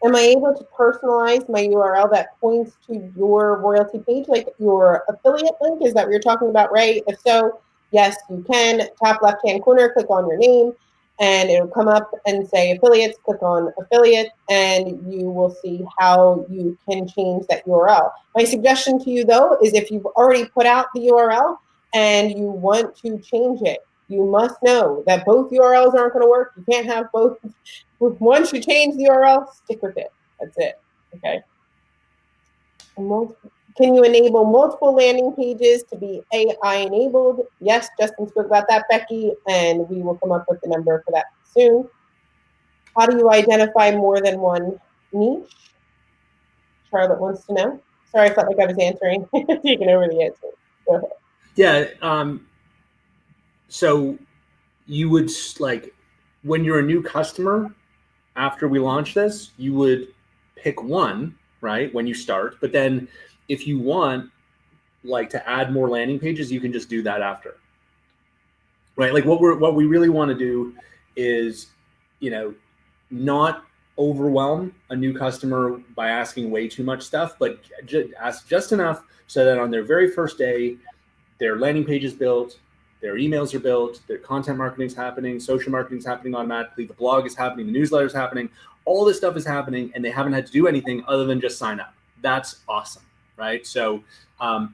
Am I able to personalize my URL that points to your royalty page, like your affiliate link? Is that what you're talking about, Ray? If so, yes, you can. Top left-hand corner, click on your name, and it'll come up and say affiliates. Click on affiliate, and you will see how you can change that URL. My suggestion to you, though, is if you've already put out the URL and you want to change it, you must know that both URLs aren't going to work. You can't have both. Once you change the URL, stick with it. That's it. Okay. Can you enable multiple landing pages to be AI enabled? Yes, Justin spoke about that, Becky, and we will come up with the number for that soon. How do you identify more than one niche? Charlotte wants to know. Sorry, I felt like I was answering, taking over the answer. Go ahead. Yeah. So you would, like, when you're a new customer, after we launch this, you would pick one, right, when you start. But then if you want, like, to add more landing pages, you can just do that after, right? Like what we really want to do is, not overwhelm a new customer by asking way too much stuff, but ask just enough so that on their very first day, their landing page is built, their emails are built, their content marketing is happening, social marketing is happening automatically, the blog is happening, the newsletter is happening, all this stuff is happening, and they haven't had to do anything other than just sign up. That's awesome, right? So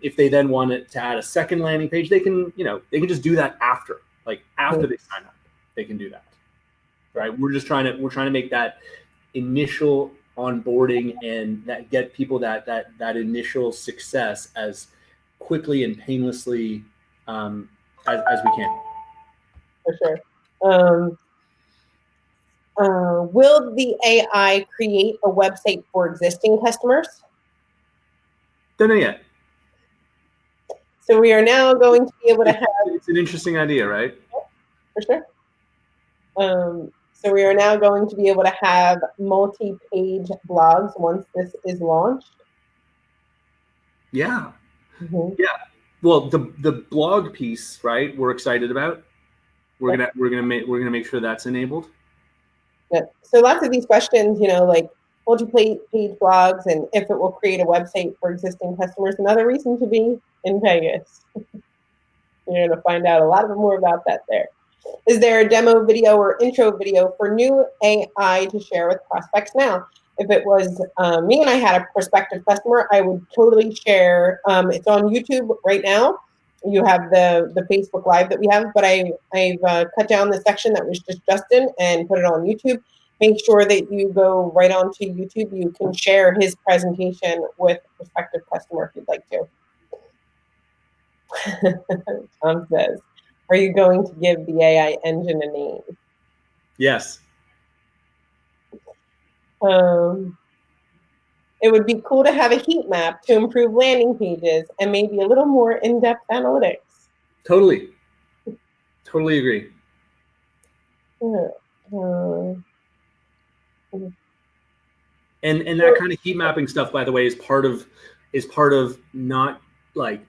if they then want to add a second landing page, they can just do that after they sign up. They can do that, right? We're trying to make that initial onboarding and that get people that initial success as quickly and painlessly as we can. For sure. Will the AI create a website for existing customers? Don't know yet. So we are now going to be able to have. It's an interesting idea, right? For sure. So we are now going to be able to have multi-page blogs once this is launched. Yeah. Mm-hmm. Yeah. Well, the blog piece, right? We're excited about. We're gonna make sure that's enabled. Yeah. So lots of these questions, like multi-page blogs and if it will create a website for existing customers. Another reason to be in Vegas. You're going to find out a lot more about that there. Is there a demo video or intro video for new AI to share with prospects now? If it was me and I had a prospective customer, I would totally share. It's on YouTube right now. You have the Facebook Live that we have, but I've cut down the section that was just Justin and put it on YouTube. Make sure that you go right onto YouTube. You can share his presentation with a prospective customer if you'd like to. Tom says, are you going to give the AI engine a name? Yes. It would be cool to have a heat map to improve landing pages and maybe a little more in-depth analytics. Totally agree. And that kind of heat mapping stuff, by the way, is part of not like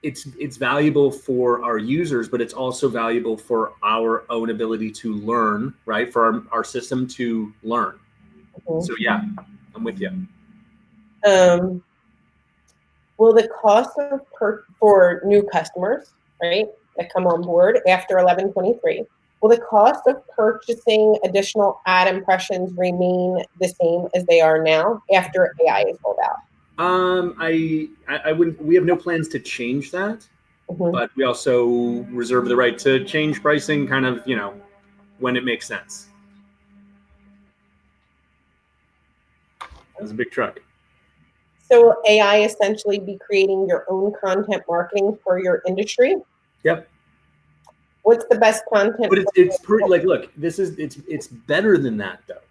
it's valuable for our users, but it's also valuable for our own ability to learn, right? For our system to learn. So yeah, I'm with you. Will the cost of for new customers, right, that come on board after 11/23, will the cost of purchasing additional ad impressions remain the same as they are now after AI is rolled out? I wouldn't. We have no plans to change that, but we also reserve the right to change pricing, kind of, when it makes sense. That's a big truck. So will AI essentially be creating your own content marketing for your industry? Yep. What's the best content? But it's pretty, like, look, it's better than that though,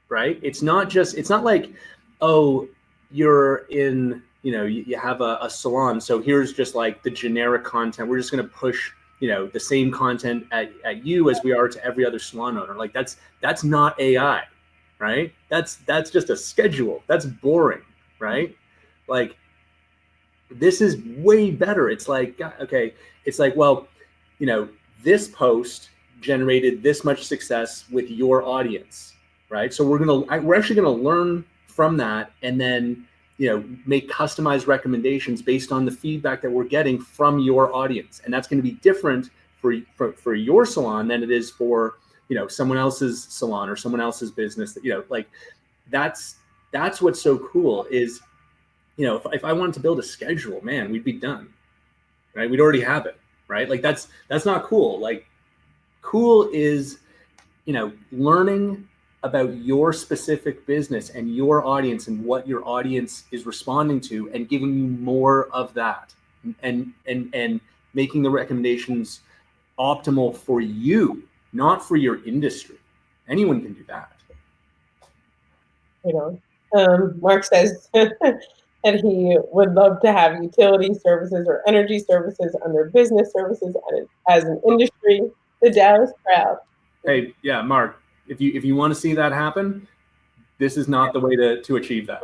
right? It's not like, oh, you're in, you have a salon, so here's just like the generic content. We're just going to push, the same content at you as we are to every other salon owner. Like that's not AI, right? That's just a schedule. That's boring, right? Like, this is way better. It's like, okay, it's like, well, this post generated this much success with your audience, right? So we're actually gonna learn from that, and then make customized recommendations based on the feedback that we're getting from your audience, and that's going to be different for your salon than it is for someone else's salon or someone else's business. Like that's what's so cool is, if I wanted to build a schedule, man, we'd be done, right? We'd already have it, right? Like that's not cool. Like, cool is, learning about your specific business and your audience and what your audience is responding to, and giving you more of that, and making the recommendations optimal for you, not for your industry. Anyone can do that. Mark says that he would love to have utility services or energy services under business services as an industry. The Dallas crowd. Hey, yeah, Mark, if you want to see that happen, this is not the way to achieve that.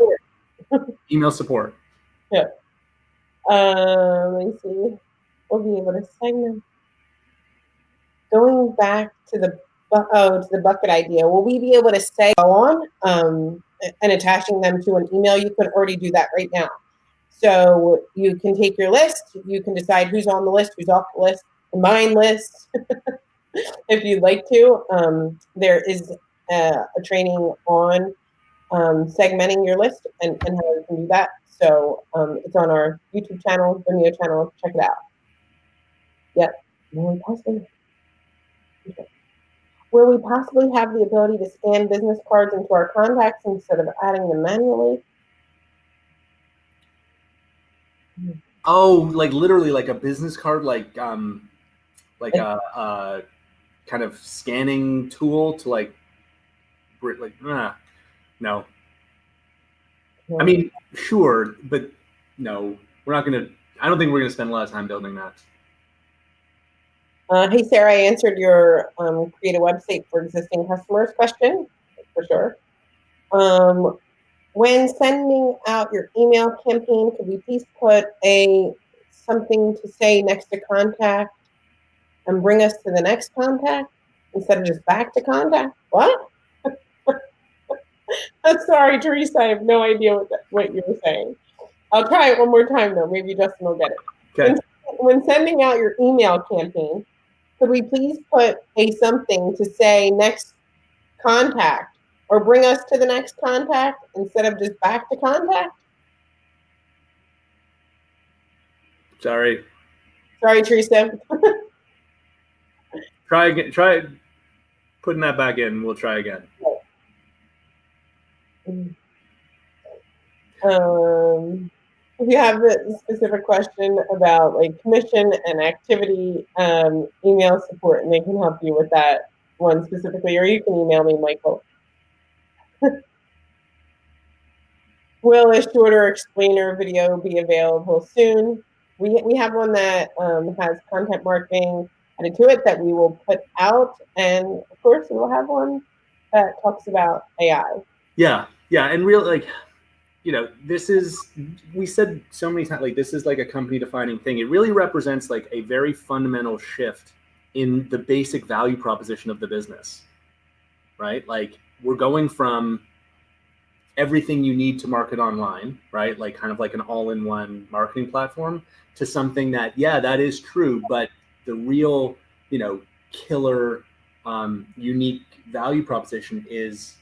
Email support. Yeah. Let me see. We'll be able to segment. Going back to the bucket idea, will we be able to say on and attaching them to an email? You can already do that right now. So you can take your list, you can decide who's on the list, who's off the list, mine list, if you'd like to. There is a training on segmenting your list and how you can do that. So it's on our YouTube channel, Vimeo channel. Check it out. Yep. Will we possibly have the ability to scan business cards into our contacts instead of adding them manually? Oh, like literally like a business card, like a kind of scanning tool to like no. I mean, sure, but no, we're not gonna. I don't think we're gonna spend a lot of time building that. Hey, Sarah, I answered your create a website for existing customers question, for sure. When sending out your email campaign, could we please put something to say next to contact and bring us to the next contact instead of just back to contact? What? I'm sorry, Teresa, I have no idea what you were saying. I'll try it one more time, though. Maybe Justin will get it. Okay. When sending out your email campaign, could we please put something to say next contact or bring us to the next contact instead of just back to contact? Sorry, Teresa. try again. Try putting that back in. We'll try again. If you have a specific question about like commission and activity, email support and they can help you with that one specifically, or you can email me, Michael. Will a shorter explainer video be available soon? We have one that has content marketing added to it that we will put out, and of course we'll have one that talks about AI. Yeah, and real like, this is, we said so many times, like this is like a company defining thing. It really represents like a very fundamental shift in the basic value proposition of the business, right? Like we're going from everything you need to market online, right? Like kind of like an all-in-one marketing platform, to something that, yeah, that is true, but the real, killer, unique value proposition is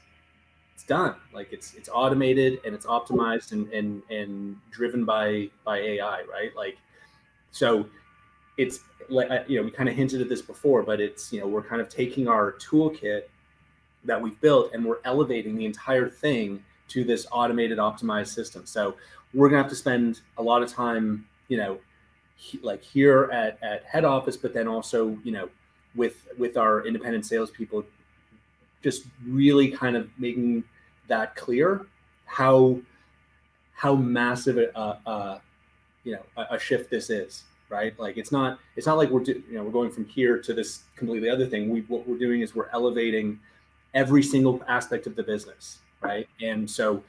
it's done. Like it's automated and it's optimized and driven by AI, right? Like, so it's like, we kind of hinted at this before, but it's, we're kind of taking our toolkit that we've built and we're elevating the entire thing to this automated, optimized system. So we're gonna have to spend a lot of time, like here at head office, but then also, with our independent salespeople, just really kind of making that clear how massive a shift this is, right? Like it's not like we're going from here to this completely other thing. What we're doing is we're elevating every single aspect of the business, right? And so,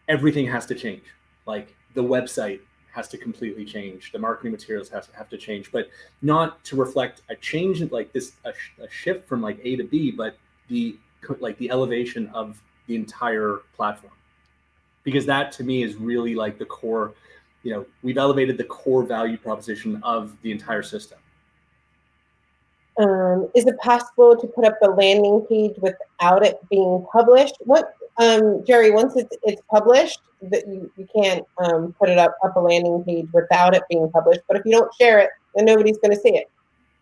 everything has to change. Like the website has to completely change. The marketing materials have to change, but not to reflect a change in like this, a shift from like A to B, but the elevation of the entire platform. Because that to me is really like the core, we've elevated the core value proposition of the entire system. Is it possible to put up the landing page without it being published? What, Jerry, once it's published, that you can't put it up a landing page without it being published. But if you don't share it, then nobody's going to see it.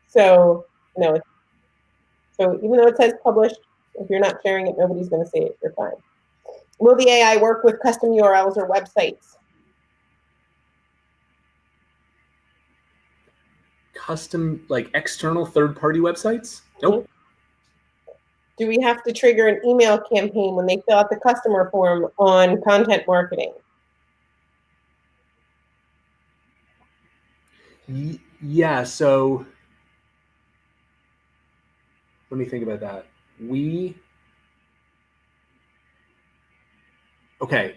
So, so even though it says published, if you're not sharing it, nobody's going to see it. You're fine. Will the AI work with custom URLs or websites? Custom, like external third-party websites? Nope. Do we have to trigger an email campaign when they fill out the customer form on content marketing? Yeah, so let me think about that. Okay.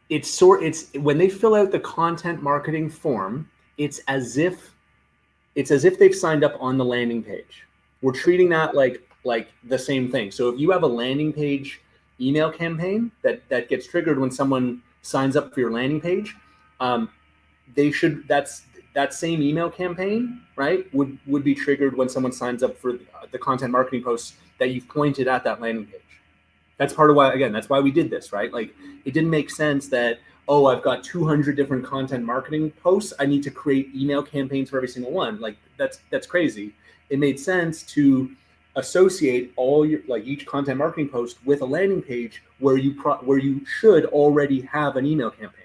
It's when they fill out the content marketing form, it's as if they've signed up on the landing page. We're treating that like the same thing. So if you have a landing page email campaign that gets triggered when someone signs up for your landing page, that same email campaign, right, would be triggered when someone signs up for the content marketing posts that you've pointed at that landing page. That's part of why, again, that's why we did this, right? Like it didn't make sense that, oh, I've got 200 different content marketing posts, I need to create email campaigns for every single one. Like that's crazy. It made sense to associate all your, like each content marketing post with a landing page where you should already have an email campaign.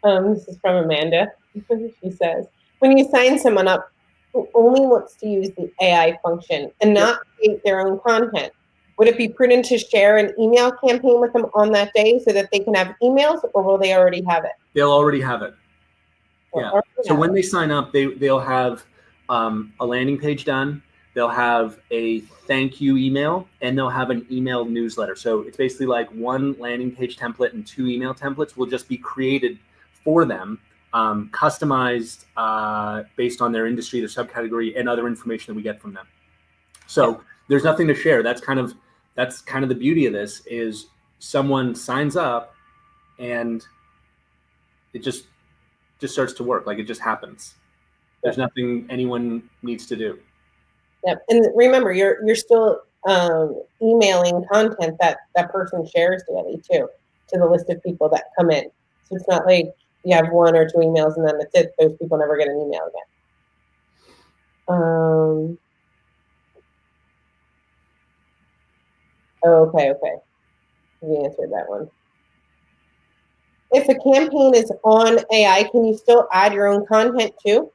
This is from Amanda. She says, when you sign someone up who only wants to use the AI function and not create their own content, would it be prudent to share an email campaign with them on that day so that they can have emails, or will they already have it? They'll already have it. Yeah. So when they sign up, they'll have a landing page done. They'll have a thank you email, and they'll have an email newsletter. So it's basically like one landing page template and 2 email templates will just be created for them, customized based on their industry, their subcategory, and other information that we get from them. So there's nothing to share. That's kind of the beauty of this is someone signs up and it just starts to work. Like it just happens. There's nothing anyone needs to do. Yep. And remember, you're still emailing content that person shares daily too to the list of people that come in. So it's not like you have 1 or 2 emails and then that's it. Those people never get an email again. Okay. We answered that one. If a campaign is on AI, can you still add your own content too?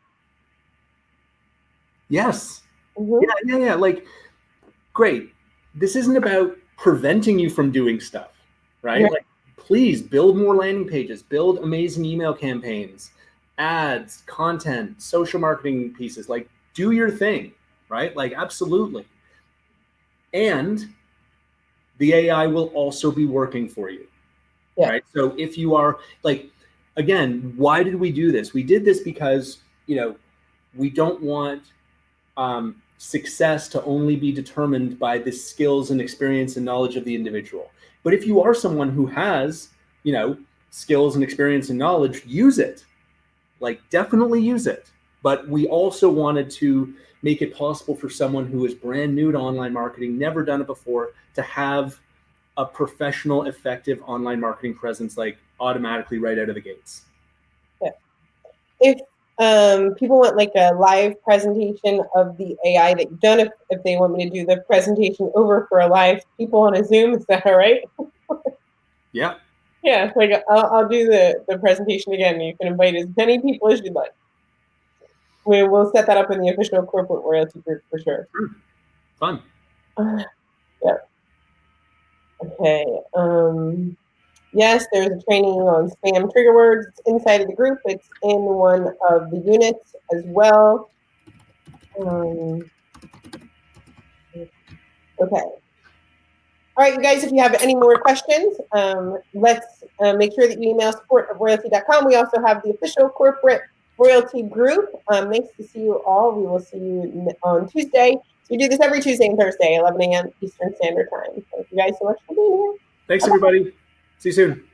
Yes. Mm-hmm. Yeah. Like, great. This isn't about preventing you from doing stuff, right? Yeah. Like, please build more landing pages, build amazing email campaigns, ads, content, social marketing pieces. Like, do your thing, right? Like, absolutely. And the AI will also be working for you, right? So if you are like, again, why did we do this? We did this because, we don't want success to only be determined by the skills and experience and knowledge of the individual. But if you are someone who has, skills and experience and knowledge, use it. Like, definitely use it. But we also wanted to make it possible for someone who is brand new to online marketing, never done it before, to have a professional, effective online marketing presence, like automatically right out of the gates. Yeah. If people want like a live presentation of the AI that you've done, if they want me to do the presentation over for a live people on a Zoom, is that all right? Yeah. Yeah, like I'll do the presentation again. You can invite as many people as you'd like. We'll set that up in the official corporate royalty group for sure. Fun. Yeah. Okay. Yes, there's a training on spam trigger words inside of the group. It's in one of the units as well. Okay. All right, you guys, if you have any more questions, let's make sure that you email support@royaltie.com. We also have the official corporate royalty group. Nice to see you all. We will see you on Tuesday. So we do this every Tuesday and Thursday, 11 a.m. Eastern Standard Time. Thank you guys so much for being here. Thanks, everybody. See you soon.